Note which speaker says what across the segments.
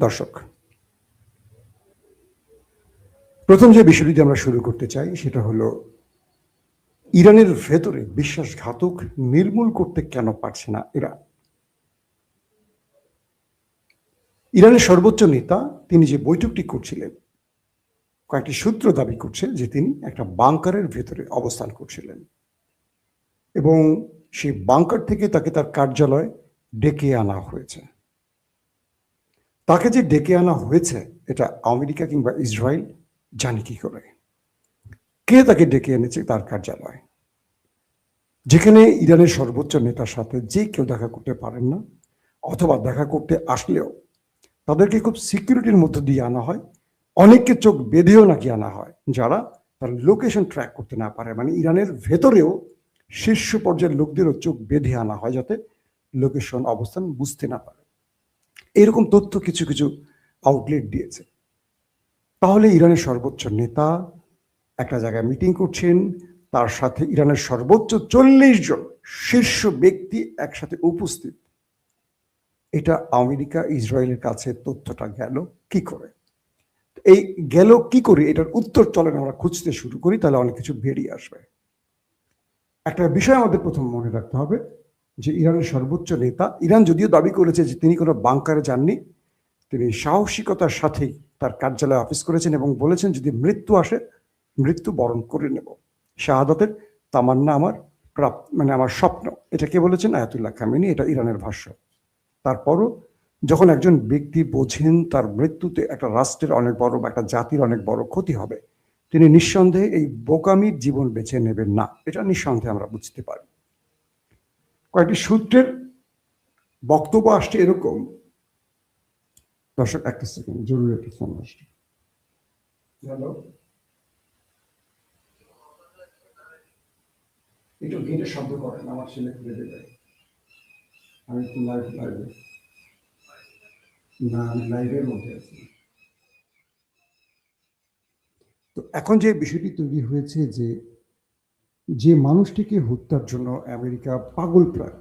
Speaker 1: দর্শক, প্রথম যে বিষয়টি আমরা শুরু করতে চাই সেটা হলো ইরানের ভেতরে বিশ্বাসঘাতক নির্মূল করতে কেন পারছে না ইরান। ইরানের সর্বোচ্চ নেতা তিনি যে বৈঠকটি করছিলেন, কয়েকটি সূত্র দাবি করছে যে তিনি একটা বাংকারের ভেতরে অবস্থান করছিলেন এবং সেই বাংকার থেকে তাকে তার কার্যালয়ে ডেকে আনা হয়েছে। তাকে যে ডেকে আনা হয়েছে এটা আমেরিকা কিংবা ইসরায়েল জানি কি করে? কে তাকে ডেকে এনেছে তার কার্যালয়, যেখানে ইরানের সর্বোচ্চ নেতার সাথে যে কেউ দেখা করতে পারেন না, অথবা দেখা করতে আসলেও তাদেরকে খুব সিকিউরিটির মধ্য দিয়ে আনা হয়। অনেককে চোখ বেঁধেও নাকি আনা হয়, যারা তার লোকেশন ট্র্যাক করতে না পারে। মানে ইরানের ভেতরেও শীর্ষ পর্যায়ের লোকদেরও চোখ বেঁধে আনা হয় যাতে লোকেশন অবস্থান বুঝতে না পারে। এরকম তথ্য কিছু কিছু আউটলেট দিয়েছে। তাহলে ইরানের সর্বোচ্চ নেতা একটা জায়গায় মিটিং করছেন, তার সাথে ইরানের সর্বোচ্চ 40 জন শীর্ষ ব্যক্তি একসাথে উপস্থিত। এটা আমেরিকা ইসরায়েলের কাছে তথ্যটা গেল কি করে? এই গেল কি করে এটার উত্তর চলেন আমরা খুঁজতে শুরু করি, তাহলে অনেক কিছু বেরিয়ে আসবে। একটা বিষয় আমাদের প্রথম মনে রাখতে হবে যে ইরানের সর্বোচ্চ নেতা, ইরান যদিও দাবি করেছে যে তিনি কোনো বাংকারে যাননি, তিনি সাহসিকতার সাথেই তার কার্যালয়ে অফিস করেছেন এবং বলেছেন যদি মৃত্যু আসে মৃত্যু বরণ করে নেব, শাহাদাতের তামান্না আমার মানে আমার স্বপ্ন। এটা কে বলেছেন? Ayatollah Khamenei. এটা ইরানের ভাষ্য। তারপরও যখন একজন ব্যক্তি বোঝেন তার মৃত্যুতে একটা রাষ্ট্রের অনেক বড় বা একটা জাতির অনেক বড় ক্ষতি হবে, তিনি নিঃসন্দেহে এই বোকামির জীবন বেছে নেবেন না। এটা নিঃসন্দেহে আমরা বুঝতে পারি। কয়েকটি সূত্রের বক্তব্য আসছে এরকম। দর্শক, একটা সেকেন্ড, জরুরি একটা ফোন আসছে। হ্যালো, একটু গেটের শব্দ করেন, আমার ছেলে খুলে দেবে। আমি একটু লাইভে না, আমি লাইভের মধ্যে আছি। তো এখন যে বিষয়টি তৈরি হয়েছে যে মানুষটিকে হত্যার জন্য আমেরিকা পাগল প্রায়,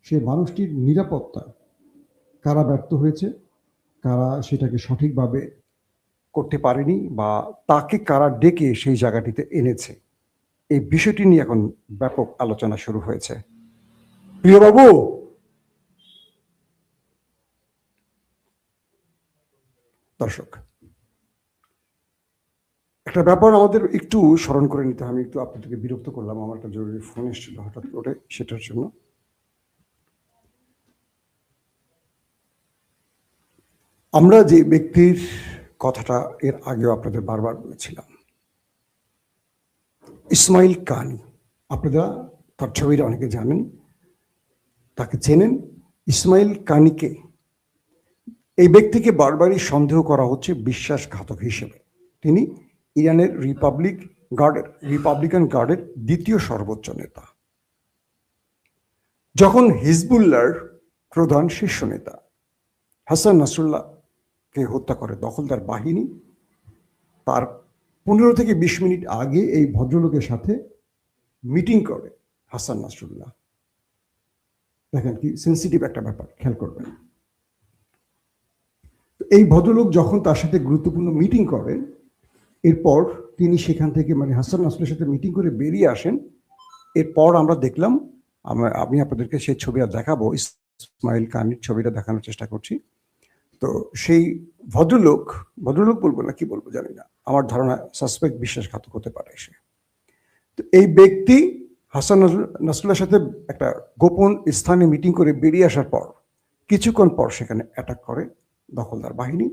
Speaker 1: সেই মানুষটির নিরাপত্তা কারা ব্যর্থ হয়েছে, কারা সেটাকে সঠিকভাবে করতে পারেনি, বা তাকে কারা ডেকে সেই জায়গাটিতে এনেছে, এই বিষয়টি নিয়ে এখন ব্যাপক আলোচনা শুরু হয়েছে। প্রিয়বাবু, দর্শক, একটা ব্যাপার আমাদের একটু স্মরণ করে নিতে হবে। আমি একটু আপনাদেরকে বিরক্ত করলাম, আমার একটা জরুরি ফোন এসেছিল হঠাৎ করে, সেটার জন্য। আমরা যে ব্যক্তির কথাটা এর আগেও আপনাদের বারবার বলেছিলাম, ইসমাইল কানি, আপনারা তার ছবিটা অনেকে জানেন, তাকে চেনেন। ইসমাইল কানিকে, এই ব্যক্তিকে বারবারই সন্দেহ করা হচ্ছে বিশ্বাসঘাতক হিসেবে। তিনি ইরানের রিপাবলিকান গার্ডের দ্বিতীয় সর্বোচ্চ নেতা। যখন হিজবুল্লাহর প্রধান শীর্ষ নেতা হাসান নাসরুল্লাহকে হত্যা করে দখলদার বাহিনী, তার 15 থেকে 20 মিনিট আগে এই ভদ্রলোকের সাথে মিটিং করে হাসান নাসরুল্লাহ। দেখেন কি সেন্সিটিভ একটা ব্যাপার, খেয়াল করবেন। এই ভদ্রলোক যখন তার সাথে গুরুত্বপূর্ণ মিটিং করেন, এরপর তিনি সেখান থেকে মানে হাসান নাসরুল্লাহর সাথে মিটিং করে বেরিয়ে আসেন। এরপর আমরা দেখলাম, আমি আপনাদেরকে সেই ছবিটা দেখাবো, ইসমাইল কানির ছবিটা দেখানোর চেষ্টা করছি। তো সেই ভদ্রলোক বলবো না কি বলবো জানি না, আমার ধারণা সাসপেক্ট, বিশ্বাসঘাতক হতে পারে সে। তো এই ব্যক্তি হাসান নাসরুল্লাহর সাথে একটা গোপন স্থানে মিটিং করে বেরিয়ে আসার পর কিছুক্ষণ পর সেখানে অ্যাটাক করে দখলদার বাহিনী।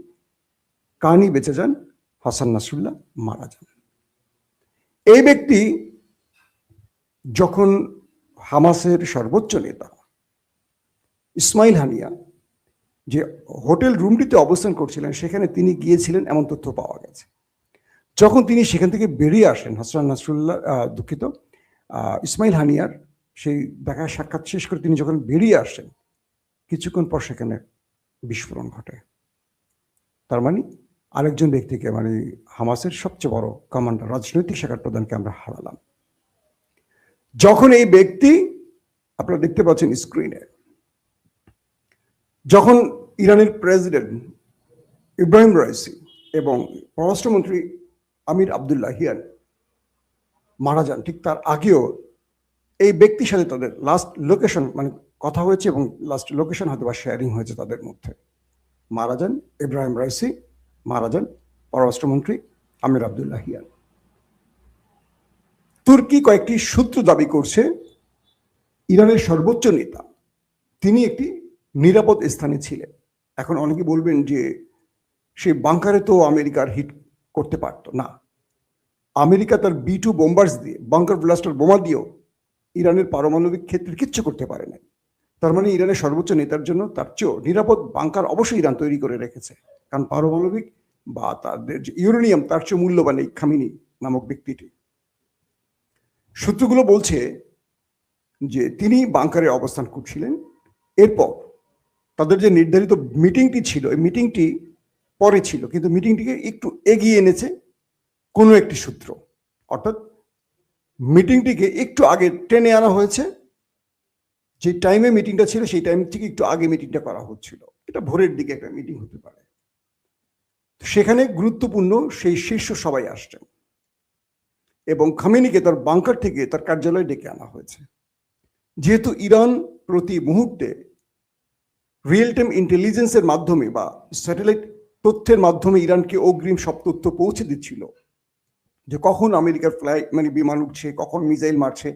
Speaker 1: কানি বেঁচে যান, হাসান নাসরুল্লাহ মারা যান। এই ব্যক্তি যখন হামাসের সর্বোচ্চ নেতা ইসমাইল হানিয়া যে হোটেল রুমটিতে অবস্থান করছিলেন সেখানে তিনি গিয়েছিলেন এমন তথ্য পাওয়া গেছে। যখন তিনি সেখান থেকে বেরিয়ে আসেন, হাসান নাসরুল্লাহ ইসমাইল হানিয়ার সেই দেখা সাক্ষাৎ শেষ করে তিনি যখন বেরিয়ে আসেন, কিছুক্ষণ পর সেখানে বিস্ফোরণ ঘটে। তার মানে আরেকজন ব্যক্তিকে, মানে হামাসের সবচেয়ে বড় কমান্ডার, রাজনৈতিক শাখার প্রধানকে আমরা হারালাম। যখন এই ব্যক্তি, আপনারা দেখতে পাচ্ছেন স্ক্রিনে, যখন ইরানের প্রেসিডেন্ট ইব্রাহিম রাইসি এবং পররাষ্ট্রমন্ত্রী আমির আবদুল্লাহিয়ান মারা যান, ঠিক তার আগেও এই ব্যক্তির সাথে তাদের লাস্ট লোকেশন মানে কথা হয়েছে এবং লাস্ট লোকেশন হয়তো বা শেয়ারিং হয়েছে তাদের মধ্যে। মারা যান ইব্রাহিম রাইসি, মারা যান পররাষ্ট্রমন্ত্রী আমির আবদুল্লাহিয়ান। তুর্কি কয়েকটি সূত্র দাবি করছে ইরানের সর্বোচ্চ নেতা তিনি একটি নিরাপদ স্থানে ছিলেন। এখন অনেকে বলবেন যে সেই বাংকারে তো আমেরিকার হিট করতে পারতো না, আমেরিকা তার B2 বোম্বার্স দিয়ে বাংকার ব্লাস্টার বোমা দিয়েও ইরানের পারমাণবিক ক্ষেত্রে কিচ্ছু করতে পারে না। তার মানে ইরানের সর্বোচ্চ নেতার জন্য তার চেয়েও নিরাপদ বাংকার অবশ্যই ইরান তৈরি করে রেখেছে, কারণ পারমাণবিক বা তাদের যে ইউরেনিয়াম তার চেয়ে মূল্যবান এই খামিনি নামক ব্যক্তিটি। সূত্রগুলো বলছে যে তিনি বাংকারে অবস্থান করছিলেন। এরপর তাদের যে নির্ধারিত মিটিংটি ছিল, এই মিটিংটি পরে ছিল, কিন্তু মিটিংটিকে একটু এগিয়ে এনেছে কোনো একটি সূত্র, অর্থাৎ মিটিংটিকে একটু আগে টেনে আনা হয়েছে। যে টাইমে মিটিংটা ছিল সেই টাইম থেকে একটু আগে মিটিংটা করা হচ্ছিল, এটা ভোরের দিকে একটা মিটিং হতে পারে। সেখানে গুরুত্বপূর্ণ সেই শীর্ষ সবাই আসছেন এবং খামেনিকে তার বাংকার থেকে তার কার্যালয়ে ডেকে আনা হয়েছে। যেহেতু ইরান প্রতি মুহূর্তে রিয়েল টাইম ইন্টেলিজেন্সের মাধ্যমে বা স্যাটেলাইট তথ্যের মাধ্যমে ইরানকে অগ্রিম সব তথ্য পৌঁছে দিচ্ছিল যে কখন আমেরিকার মানে বিমান উঠছে, কখন মিসাইল মারছে,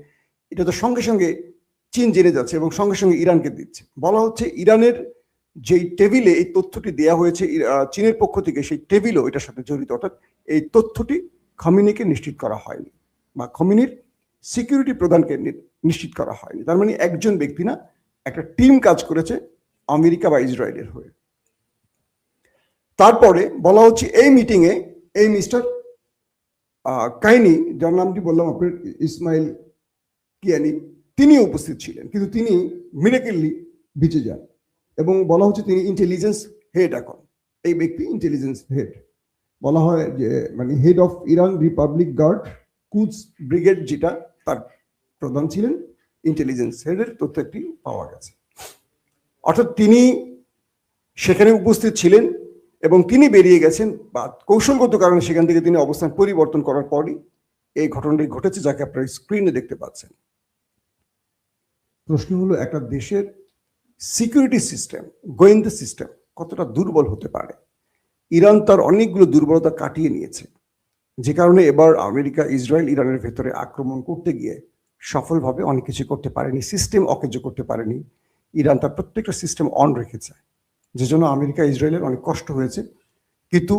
Speaker 1: এটা তো সঙ্গে সঙ্গে চীন জেনে যাচ্ছে এবং সঙ্গে সঙ্গে ইরানকে দিচ্ছে। বলা হচ্ছে ইরানের যেই টেবিলে এই তথ্যটি দেওয়া হয়েছে চীনের পক্ষ থেকে, সেই টেবিলও এটার সাথে জড়িত, অর্থাৎ এই তথ্যটি খামেনিকে নিশ্চিত করা হয়নি বা খামেনির সিকিউরিটি প্রদানকে নিশ্চিত করা হয়নি। তার মানে একজন ব্যক্তি না, একটা টিম কাজ করেছে আমেরিকা বা ইসরায়েলের হয়ে। তারপরে বলা হচ্ছে এই মিটিংয়ে এই মিস্টার কাহিনী, যার নামটি বললাম আপনার ইসমাইল কিয়ানি, তিনি উপস্থিত ছিলেন, কিন্তু তিনি মিরাকেলি বেঁচে যান এবং বলা হচ্ছে তিনি ইন্টেলিজেন্স হেড। এখন এই ব্যক্তি ইন্টেলিজেন্স হেড, বলা হয় যে মানে head of Iran republic guard Quds brigade, যেটা তার প্রধান ছিলেন, ইন্টেলিজেন্স হেডের তথ্য একটি পাওয়া গেছে। অর্থাৎ তিনি সেখানে উপস্থিত ছিলেন এবং তিনি বেরিয়ে গেছেন বা কৌশলগত কারণে সেখান থেকে তিনি অবস্থান পরিবর্তন করার পরই এই ঘটনাটি ঘটেছে, যাকে আপনারা স্ক্রিনে দেখতে পাচ্ছেন। প্রশ্ন হলো, একটা দেশের সিকিউরিটি সিস্টেম, গোয়েন্দা সিস্টেম কতটা দুর্বল হতে পারে? ইরান তার অনেকগুলো দুর্বলতা কাটিয়ে নিয়েছে, যে কারণে এবার আমেরিকা ইসরায়েল ইরানের ভেতরে আক্রমণ করতে গিয়ে সফলভাবে অনেক কিছু করতে পারেনি, সিস্টেম অকেজ করতে পারেনি। ইরান তার প্রত্যেকটা সিস্টেম অন রেখেছে, যে জন্য আমেরিকা ইসরায়েলের অনেক কষ্ট হয়েছে। কিন্তু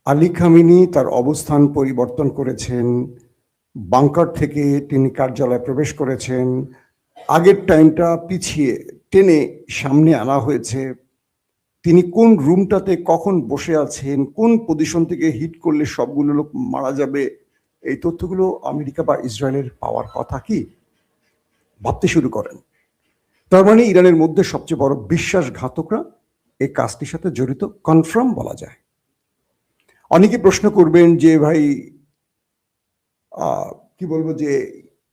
Speaker 1: আলী খামেনি তার অবস্থান পরিবর্তন করেছেন, বাংকার থেকে তিনি কার্যালয়ে প্রবেশ করেছেন, আগের টাইমটা পিছিয়ে টেনে সামনে আনা হয়েছে। তিনি কোন রুমটাতে কখন বসে আছেন, কোন পজিশন থেকে হিট করলে সবগুলো লোক মারা যাবে, এই তথ্যগুলো আমেরিকা বা ইসরায়েলের পাওয়ার কথা কি ভাবতে শুরু করেন। তার মানে ইরানের মধ্যে সবচেয়ে বড় বিশ্বাসঘাতকরা এই কাজটির সাথে জড়িত, কনফার্ম বলা যায়। অনেকে প্রশ্ন করবেন যে ভাই কি বলবো, যে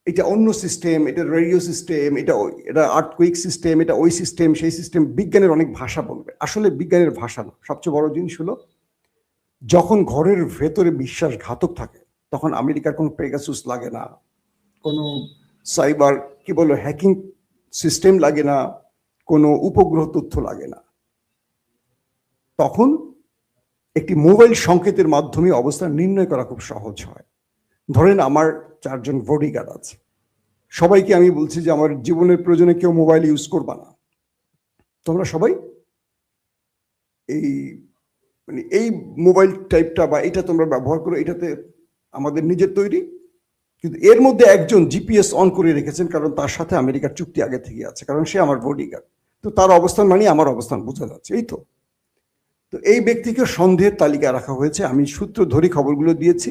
Speaker 1: এটা অন্য সিস্টেম, এটা রেডিও সিস্টেম, এটা আর্থকুইক সিস্টেম, এটা ওই সিস্টেম সেই সিস্টেম, বিজ্ঞানের অনেক ভাষা বলবে। আসলে বিজ্ঞানের ভাষা না, সবচেয়ে বড় জিনিস হলো যখন ঘরের ভেতরে বিশ্বাসঘাতক থাকে তখন আমেরিকার কোনো পেগাসুস লাগে না, কোনো সাইবার কি বলবো হ্যাকিং সিস্টেম লাগে না, কোনো উপগ্রহ তথ্য লাগে না। তখন একটি মোবাইল সংকেতের মাধ্যমে অবস্থান নির্ণয় করা খুব সহজ হয়। ধরেন আমার 4 জন বডিগার্ড আছে, সবাইকে আমি বলছি যে আমার জীবনের প্রয়োজনে কেউ মোবাইল ইউজ করবা না, তোমরা সবাই এই মোবাইল টাইপটা বা এটা তোমরা ব্যবহার করো, এটাতে আমাদের নিজের তৈরি। কিন্তু এর মধ্যে একজন জিপিএস অন করে রেখেছেন, কারণ তার সাথে আমেরিকার চুক্তি আগে থেকে আছে, কারণ সে আমার বডিগার্ড, তো তার অবস্থান মানে আমার অবস্থান বোঝা যাচ্ছে। এই তো এই ব্যক্তিকে সন্দেহের তালিকায় রাখা হয়েছে। আমি সূত্র ধরে খবরগুলো দিয়েছি,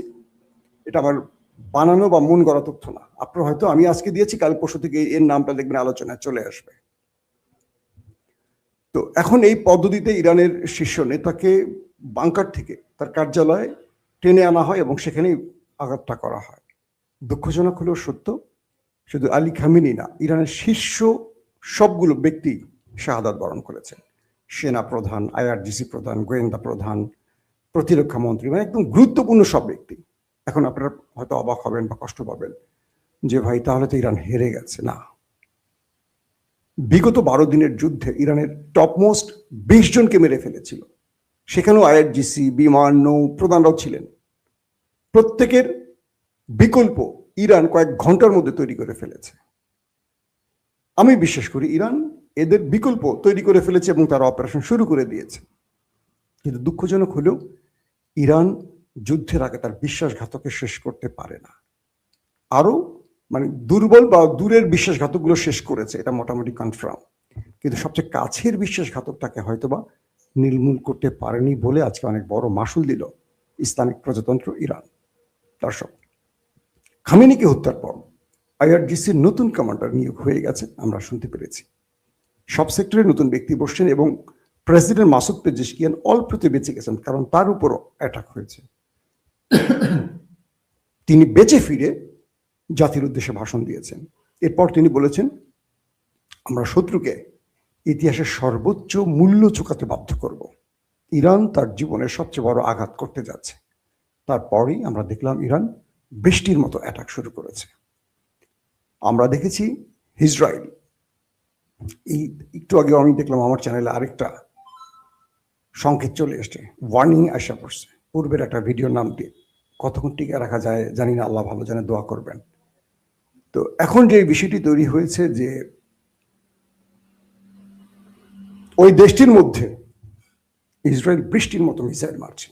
Speaker 1: এটা আমার বানানো বা মন গড়া তথ্য না। আপনার হয়তো আমি আজকে দিয়েছি, কাল পরশু থেকে এর নামটা দেখবেন আলোচনায় চলে আসবে। তো এখন এই পদ্ধতিতে ইরানের শীর্ষ নেতাকে বাংকার থেকে তার কার্যালয়ে টেনে আনা হয় এবং সেখানেই আঘাতটা করা হয়। দুঃখজনক হলেও সত্য, শুধু আলী খামেনি না, ইরানের শীর্ষ সবগুলো ব্যক্তি শাহাদাত বরণ করেছেন। সেনা প্রধান, IRGC প্রধান, গোয়েন্দা প্রধান, প্রতিরক্ষা মন্ত্রী, মানে একদম গুরুত্বপূর্ণ সব ব্যক্তি। এখন আপনারা হয়তো অবাক হবেন বা কষ্ট পাবেন যে ভাই তাহলে তো ইরান হেরে গেছে। না, বিগত 12 দিনের যুদ্ধে ইরানের টপমোস্ট 20 জনকে মেরে ফেলেছিল। সেখানেও IRGC, বিমান, নৌ প্রধানরাও ছিলেন। প্রত্যেকের বিকল্প ইরান কয়েক ঘন্টার মধ্যে তৈরি করে ফেলেছে। আমি বিশ্বাস করি ইরান এদের বিকল্প তৈরি করে ফেলেছে এবং তারা অপারেশন শুরু করে দিয়েছে। কিন্তু দুঃখজনক হলেও ইরান যুদ্ধের আগে তার বিশ্বাসঘাতকে শেষ করতে পারে না। আরো মানে দুর্বল বা দূরের বিশ্বাসঘাতকগুলো শেষ করেছে, এটা মোটামুটি কনফার্ম। কিন্তু সবচেয়ে কাছের বিশ্বাসঘাতকটাকে হয়তোবা নির্মূল করতে পারেনি বলে আজকে অনেক বড় মাসুল দিল ইসলামিক প্রজাতন্ত্র ইরান। দর্শক, খামেনিকে হত্যার পর IRGCর নতুন কমান্ডার নিয়োগ হয়ে গেছে, আমরা শুনতে পেরেছি। সব সেক্টরে নতুন ব্যক্তি বসছেন এবং প্রেসিডেন্ট মাসুদ পেজেশকিয়ান অল্পতে বেঁচে গেছেন, কারণ তার উপরও অ্যাটাক হয়েছে। তিনি বেঁচে ফিরে জাতির উদ্দেশ্যে ভাষণ দিয়েছেন। এরপর তিনি বলেছেন, আমরা শত্রুকে ইতিহাসের সর্বোচ্চ মূল্য চুকাতে বাধ্য করব। ইরান তার জীবনের সবচেয়ে বড় আঘাত করতে যাচ্ছে। তারপরেই আমরা দেখলাম ইরান বৃষ্টির মতো অ্যাটাক শুরু করেছে। আমরা দেখেছি ইসরায়েল, এই একটু আগে আমি দেখলাম আমার চ্যানেলে আরেকটা সংকেত চলে এসছে, ওয়ার্নিং আসা পড়ছে পূর্বের একটা ভিডিওর নাম দিয়ে। কতক্ষণ টিকে রাখা যায় জানি না, আল্লাহ ভালো জানে, দোয়া করবেন। তো এখন যে বিষয়টি তৈরি হয়েছে যে ওই দেশটির মধ্যে ইসরায়েল বৃষ্টির মতো মিসাইল মারছে,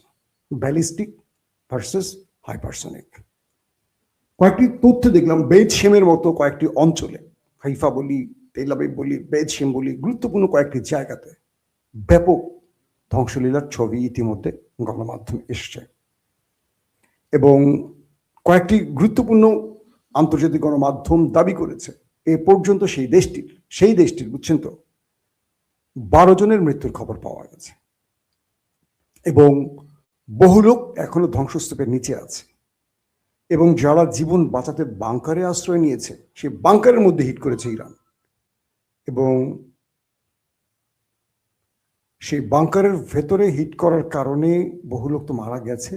Speaker 1: ব্যালিস্টিক ভার্সেস হাইপারসনিক। কয়েকটি তথ্য দেখলাম, বেত শেমের মতো কয়েকটি অঞ্চলে, হাইফা বলি, তেল আবিব বলি, বেত শেম বলি, গুরুত্বপূর্ণ কয়েকটি জায়গাতে ব্যাপক ধ্বংসলীলার ছবি ইতিমধ্যে গণমাধ্যমে এসছে। এবং কয়েকটি গুরুত্বপূর্ণ আন্তর্জাতিক গণমাধ্যম দাবি করেছে এ পর্যন্ত সেই দেশটির বুঝছেন তো 12 জনের মৃত্যুর খবর পাওয়া গেছে এবং বহু লোক এখনো ধ্বংসস্তূপের নিচে আছে। এবং যারা জীবন বাঁচাতে বাংকারে আশ্রয় নিয়েছে, সেই বাংকারের মধ্যে হিট করেছে ইরান এবং সেই বাংকারের ভেতরে হিট করার কারণে বহু লোক তো মারা গেছে,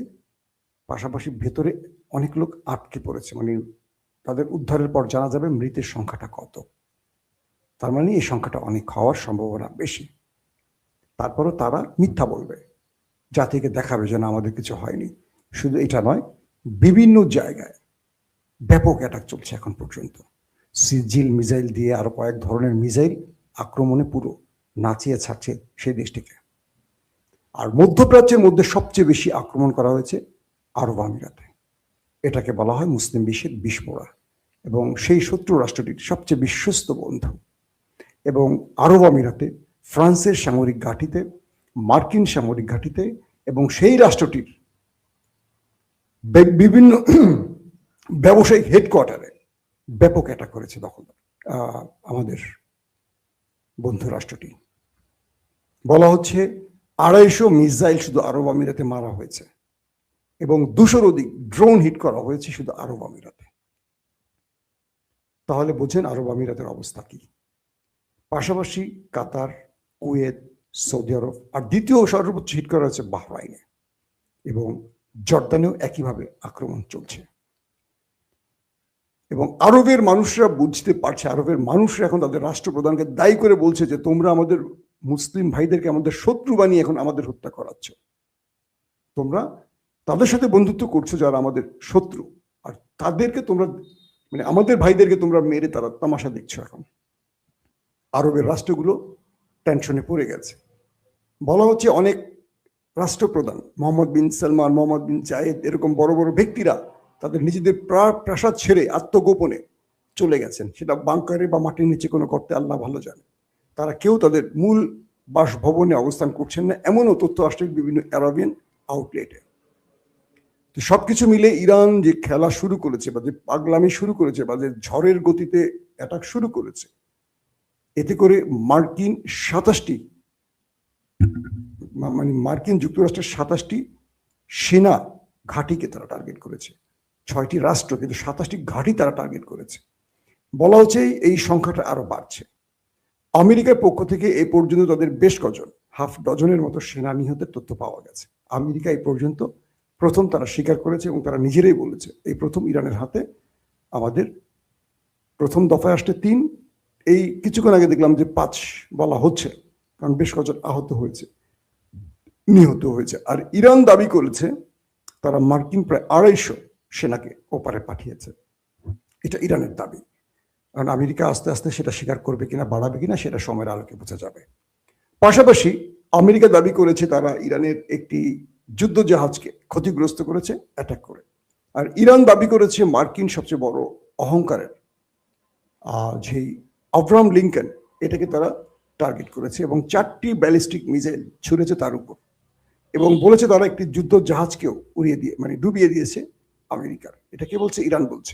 Speaker 1: পাশাপাশি ভেতরে অনেক লোক আটকে পড়েছে। মানে তাদের উদ্ধারের পর জানা যাবে মৃতের সংখ্যাটা কত। তার মানে এই সংখ্যাটা অনেক হওয়ার সম্ভাবনা বেশি। তারপরও তারা মিথ্যা বলবে, জাতিকে দেখাবে যে না আমাদের কিছু হয়নি। শুধু এটা নয়, বিভিন্ন জায়গায় ব্যাপক অ্যাটাক চলছে এখন পর্যন্ত। সিজিল মিসাইল দিয়ে আরো কয়েক ধরনের মিসাইল আক্রমণে পুরো নাচিয়ে ছাড়ছে সেই দেশটিকে। আর মধ্যপ্রাচ্যের মধ্যে সবচেয়ে বেশি আক্রমণ করা হয়েছে আরব আমিরাতে। এটাকে বলা হয় মুসলিম বিশ্বের বিস্ফোরা এবং সেই শত্রু রাষ্ট্রটির সবচেয়ে বিশ্বস্ত বন্ধু। এবং আরব আমিরাতে ফ্রান্সের সামরিক ঘাঁটিতে, মার্কিন সামরিক ঘাঁটিতে এবং সেই রাষ্ট্রটির বিভিন্ন ব্যবসায়িক হেডকোয়ার্টারে ব্যাপক অ্যাটাক করেছে আমাদের বন্ধু রাষ্ট্রটি। বলা হচ্ছে 250 মিসাইল শুধু আরব আমিরাতে মারা হয়েছে এবং 200-র অধিক ড্রোন হিট করা হয়েছে শুধু আরব আমিরাতে। তাহলে বোঝেন আরব আমিরাতের অবস্থা কি। পাশাপাশি কাতার, কুয়েত, সৌদি আরব, আর দ্বিতীয় সর্বোচ্চ হিট করা হয়েছে বাহরাইনে এবং জর্দানেও একইভাবে আক্রমণ চলছে। এবং আরবের মানুষরা বুঝতে পারছে, আরবের মানুষরা এখন তাদের রাষ্ট্রপ্রধানকে দায়ী করে বলছে যে তোমরা আমাদের মুসলিম ভাইদেরকে আমাদের শত্রু বানিয়ে এখন আমাদের হত্যা করাচ্ছ। তোমরা তাদের সাথে বন্ধুত্ব করছো যারা আমাদের শত্রু, আর তাদেরকে তোমরা মানে আমাদের ভাইদেরকে তোমরা মেরে তারা তামাশা দেখছো। এখন আরবের রাষ্ট্রগুলো টেনশনে পড়ে গেছে। বলা হচ্ছে অনেক রাষ্ট্রপ্রধান, মোহাম্মদ বিন সালমান, মোহাম্মদ বিন জায়েদ, এরকম বড় বড় ব্যক্তিরা তাদের নিজেদের প্রাসাদ ছেড়ে আত্মগোপনে চলে গেছেন, সেটা বাংকারে বা মাটির নিচে কোনো করতে আল্লাহ ভালো জানে। তারা কেউ তাদের মূল বাসভবনে অবস্থান করছেন না, এমনও তথ্য আসছে বিভিন্ন আরবিয়ান আউটলেটে। তো সবকিছু মিলে ইরান যে খেলা শুরু করেছে বা যে পাগলামি শুরু করেছে বা যে ঝড়ের গতিতে অ্যাটাক শুরু করেছে, এতে করে মার্কিন যুক্তরাষ্ট্রের 27টি সেনা ঘাঁটিকে তারা টার্গেট করেছে। 6টি রাষ্ট্র কিন্তু 27টি ঘাঁটি তারা টার্গেট করেছে। বলা হচ্ছে এই সংখ্যাটা আরো বাড়ছে। আমেরিকার পক্ষ থেকে এই পর্যন্ত তাদের বেশ কজন হাফ ডজনের মতো সেনা নিহতের তথ্য পাওয়া গেছে। আমেরিকা এই পর্যন্ত প্রথম তারা স্বীকার করেছে এবং তারা নিজেরাই বলেছে এই প্রথম ইরানের হাতে আমাদের প্রথম দফায় আসতে 3, এই কিছুক্ষণ আগে দেখলাম যে 5 বলা হচ্ছে, কারণ বেশ কজন আহত হয়েছে, নিহত হয়েছে। আর ইরান দাবি করেছে তারা মার্কিন প্রায় 250 সেনাকে ওপারে পাঠিয়েছে। এটা ইরানের দাবি, কারণ আমেরিকা আস্তে আস্তে সেটা স্বীকার করবে কিনা, বাড়াবে কিনা, সেটা সময়ের আলোকে বোঝা যাবে। পাশাপাশি আমেরিকা দাবি করেছে তারা ইরানের একটি যুদ্ধ জাহাজকে ক্ষতিগ্রস্ত করেছে অ্যাটাক করে। আর ইরান দাবি করেছে মার্কিন সবচেয়ে বড় অহংকারের যেই আব্রাহাম লিঙ্কন, এটাকে তারা টার্গেট করেছে এবং 4টি ব্যালিস্টিক মিসাইল ছুড়েছে তার উপর, এবং বলেছে তারা একটি যুদ্ধ জাহাজকেও উড়িয়ে দিয়ে ডুবিয়ে দিয়েছে আমেরিকার। এটা কে বলছে? ইরান বলছে।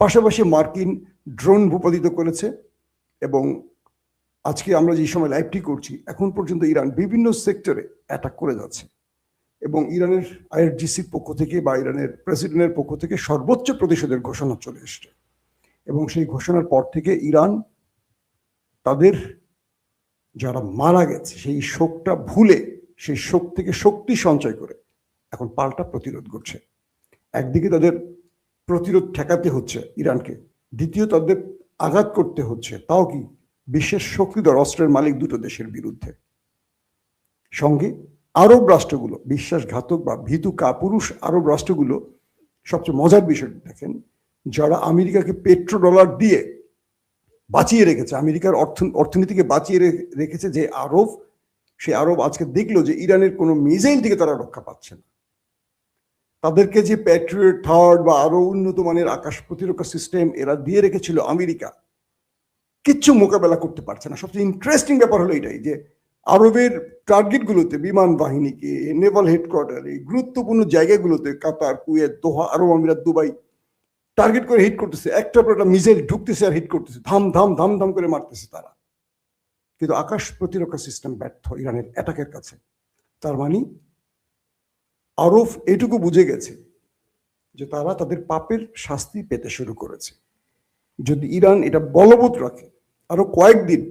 Speaker 1: পাশাপাশি মার্কিন ড্রোন ভূপাতিত করেছে, এবং আজকে আমরা যে সময় লাইভটি করছি এখন পর্যন্ত ইরান বিভিন্ন সেক্টরে অ্যাটাক করে যাচ্ছে, এবং ইরানের আইআরজিসির পক্ষ থেকে বা ইরানের প্রেসিডেন্টের পক্ষ থেকে সর্বোচ্চ প্রতিশোধের ঘোষণা চলে এসছে। এবং সেই ঘোষণার পর থেকে ইরান তাদের যারা মারা গেছে সেই শোকটা ভুলে, সেই শোক থেকে শক্তি সঞ্চয় করে এখন পাল্টা প্রতিরোধ করছে। একদিকে তাদের প্রতিরোধ ঠেকাতে হচ্ছে ইরানকে, দ্বিতীয় তাদের আঘাত করতে হচ্ছে, তাও কি বিশ্বের শক্তিধর অস্ত্রের মালিক 2টো দেশের বিরুদ্ধে। সঙ্গে আরব রাষ্ট্রগুলো, বিশ্বাসঘাতক বা ভীতু কাপুরুষ আরব রাষ্ট্রগুলো, সবচেয়ে মজার বিষয়টি দেখেন, যারা আমেরিকাকে পেট্রোডলার দিয়ে বাঁচিয়ে রেখেছে, আমেরিকার অর্থনীতিকে বাঁচিয়ে রেখেছে যে আরব, সে আরব আজকে দেখলো যে ইরানের কোনো মিসাইল থেকে তারা রক্ষা পাচ্ছে না। তাদেরকে যে প্যাট্রিয়ট থার্ড বা আরো উন্নত মানের আকাশ প্রতিরক্ষা সিস্টেম এরা দিয়ে রেখেছিল, আমেরিকা কিচ্ছু মোকাবেলা করতে পারছে না। সবচেয়ে ইন্টারেস্টিং ব্যাপার হলো এটাই যে আরবের টার্গেটগুলোতে, বিমান বাহিনীকে, নেভাল হেডকোয়ার্টারে, গুরুত্বপূর্ণ জায়গাগুলোতে, কাতার, কুয়েত, দোহা, আরব আমিরাত, দুবাই টার্গেট করে হিট করতেছে, একটা পর একটা মিসাইল ঢুকতেছে আর হিট করতেছে, ধাম ধাম ধাম ধাম করে মারতেছে তারা। কিন্তু আকাশ প্রতিরক্ষা সিস্টেম ব্যর্থ ইরানের অ্যাটাকের কাছে। তার মানে আরব এটুকু বুঝে গেছে যে তারা তাদের পাপের শাস্তি পেতে শুরু করেছে। যদি ইরান এটা বলবৎ রাখে আরো কয়েকদিন,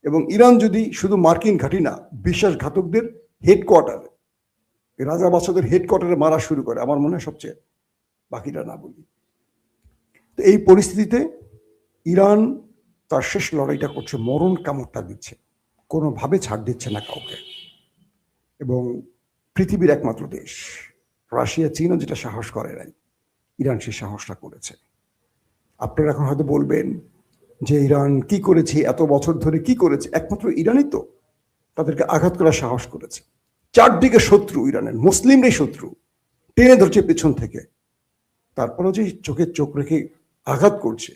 Speaker 1: এবং ইরান যদি শুধু মার্কিন ঘাঁটি না, বিশ্বাসঘাতকদের হেডকোয়ার্টারে, রাজা বাদশাদের হেডকোয়ার্টারে মারা শুরু করে, আমার মনে হয় সবচেয়ে, বাকিটা না বলি। তো এই পরিস্থিতিতে ইরান তার শেষ লড়াইটা করছে, মরণ কামড়টা দিচ্ছে, কোনোভাবে ছাড় দিচ্ছে না কাউকে। এবং পৃথিবীর একমাত্র দেশ রাশিয়া, চীনও যেটা সাহস করে নাই, ইরান সেই সাহসটা করেছে। আপনারা এখন হয়তো বলবেন যে ইরান কি করেছে, এত বছর ধরে কি করেছে? একমাত্র ইরানই তো তাদেরকে আঘাত করার সাহস করেছে। চারদিকে শত্রু, ইরানের মুসলিমরাই শত্রু, টেনে ধরছে পেছন থেকে, তারপরেও যে চোখে চোখ রেখে আঘাত করছে,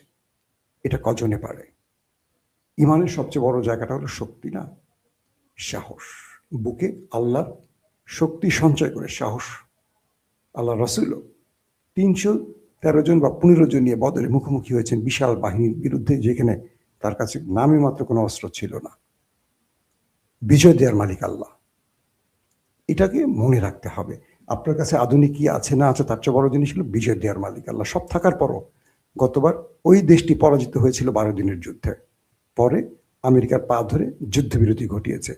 Speaker 1: এটা কজনে পারে? ইমানের সবচেয়ে বড় জায়গাটা হলো শক্তি, না সাহস। বুকে আল্লাহর শক্তি সঞ্চয় করে সাহস। আল্লাহ রসুল 313 জন বা 15 জন নিয়ে বদরে মুখোমুখি হয়েছেন বিশাল বাহিনীর বিরুদ্ধে, যেখানে তার কাছে নামে মাত্র কোনো অস্ত্র ছিল না। বিজয় দেওয়ার মালিক আল্লাহ, এটাকে মনে রাখতে হবে। আপনার কাছে আধুনিক কি আছে না আছে, তার চেয়ে বড় জিনিস হলো বিজয় দেওয়ার মালিক আল্লাহ। সব থাকার পরও গতবার ওই দেশটি পরাজিত হয়েছিল 12 দিনের যুদ্ধে, পরে আমেরিকার পা ধরে যুদ্ধবিরতি ঘটিয়েছে।